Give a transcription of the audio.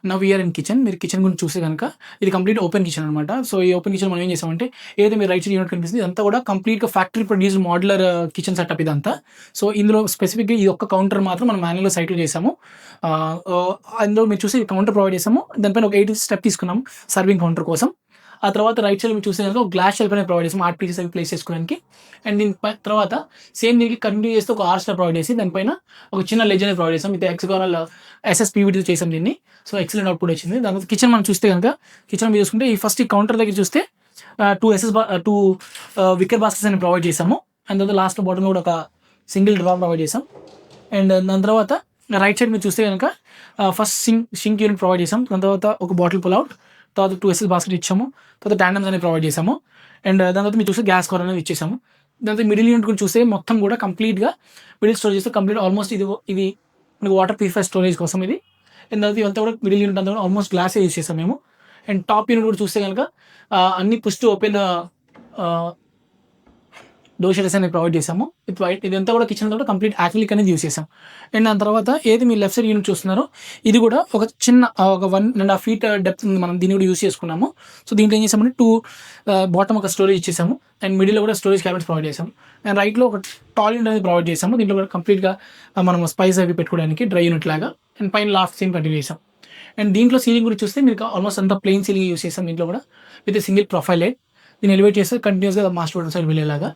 Now we are in kitchen. మీరు kitchen గురించి చూస్తే గనుక ఇది కంప్లీట్ ఓపెన్ కిచెన్ అనమాట. సో, ఈ ఓపెన్ కిచెన్ మనం ఏం చేసామంటే ఏదైతే మీరు రైట్ సైడ్ యూనిట్ కనిపిస్తుంది ఇదంతా కూడా కంప్లీట్‌గా factory produced modular kitchen setup ఇదంతా. సో, ఇందులో స్పెసిఫిక్‌గా ఈ ఒక్క కౌంటర్ మాత్రం మనం మాన్యువల్‌గా సైట్‌లో చేసాము. అందులో మీరు చూసి కౌంటర్ ప్రొవైడ్ చేసాము. దానిపైన ఒక 8 స్టెప్ తీసుకున్నాము సర్వింగ్ కౌంటర్ కోసం. ఆ తర్వాత రైట్ సైడ్ మీరు చూస్తే గనుక ఒక గ్లాస్ షెల్ఫ్ అనేది ప్రొవైడ్ చేసాము ఆర్ట్ పీసెస్ అవి ప్లేస్ చేసుకోవడానికి. అండ్ తర్వాత సేమ్ దీనికి కంటిన్యూ చేస్తూ ఒక ఆర్చ్ ప్రొవైడ్ చేసి దానిపైన ఒక చిన్న లెడ్జ్ అనేది ప్రొవైడ్ చేసాం. విత్ హెక్సాగోనల్ ఎస్ఎస్‌పీవీటీతో చేసాం దీన్ని. సో, ఎక్సలెంట్ అవుట్‌పుట్ వచ్చింది. దాని తర్వాత కిచెన్ మనం చూస్తే గనుక కిచెన్ మీరు చూసుకుంటే ఈ ఫస్ట్ ఈ కౌంటర్ దగ్గర చూస్తే 2 వికెర్ బాస్కెట్స్ అని ప్రొవైడ్ చేసాము. అండ్ తర్వాత లాస్ట్‌లో బాటమ్‌లో కూడా ఒక సింగిల్ డ్రా ప్రొవైడ్ చేసాం. అండ్ దాని తర్వాత రైట్ సైడ్ మీరు చూస్తే గనుక ఫస్ట్ సింక్ యూనిట్ ప్రొవైడ్ చేసాం. దాని తర్వాత ఒక బాటిల్ పుల్ అవుట్, తర్వాత 2 ఎస్ఎస్ బాస్కెట్ ఇచ్చాము. తర్వాత ట్యాండమ్స్ అనేవి ప్రొవైడ్ చేసాము. అండ్ దాని తర్వాత మీరు చూస్తే గ్యాస్ కవర్ అనేది ఇచ్చేసాము. దాని తర్వాత మిడిల్ యూనిట్ గురించి చూస్తే మొత్తం కూడా కంప్లీట్‌గా మిడిల్ స్టోరేజ్ చేస్తే కంప్లీట్ ఆల్మోస్ట్ ఇది మనకు వాటర్ ప్యూరిఫై స్టోరేజ్ కోసం ఇది. అండ్ తర్వాత ఇదంతా కూడా మిడిల్ యూనిట్ అంతా కూడా ఆల్మోస్ట్ గ్లాసే యూజ్ చేసాం మేము. అండ్ టాప్ యూనిట్ కూడా చూస్తే గనుక అన్ని push to open door shutters అనేవి ప్రొవైడ్ చేసాము. విత్ వైట్ ఇదంతా కూడా కిచెన్ అంతా కూడా కంప్లీట్ యాక్రిలిక్ అనేది యూజ్ చేసాం. అండ్ దాని తర్వాత ఏది మీరు లెఫ్ట్ సైడ్ యూనిట్ చూస్తున్నారో ఇది కూడా ఒక చిన్న ఒక 1.5 ఫీట్ డెప్త్ ఉంది. మనం దీన్ని కూడా యూజ్ చేసుకున్నాము. సో, దీంట్లో ఏం చేసామంటే 2 బాటమ్ ఒక స్టోరేజ్ ఇచ్చేసాము. అండ్ మిడిల్‌లో కూడా స్టోరేజ్ క్యాబినెట్స్ ప్రొవైడ్ చేసాము. అండ్ రైట్‌లో ఒక టాల్ యూనిట్ అనేది ప్రొవైడ్ చేసాము. దీంట్లో కూడా కంప్లీట్‌గా మనం స్పైస్ అవి పెట్టుకోవడానికి డ్రై యూనిట్ లాగా. అండ్ పైన లాఫ్ట్ సేమ్ కంటిన్యూ చేసాం. అండ్ దీంట్లో సీలింగ్ గురించి చూస్తే మీకు ఆల్మోస్ట్ అంతా ప్లెయిన్ సీలింగ్ యూజ్ చేసాం దీంట్లో కూడా. With single profile light. దీన్ని ఎలివేట్ చేస్తే కంటిన్యూస్‌గా మాస్టర్ బెడ్రూమ్ సైడ్ వెళ్ళేలాగా.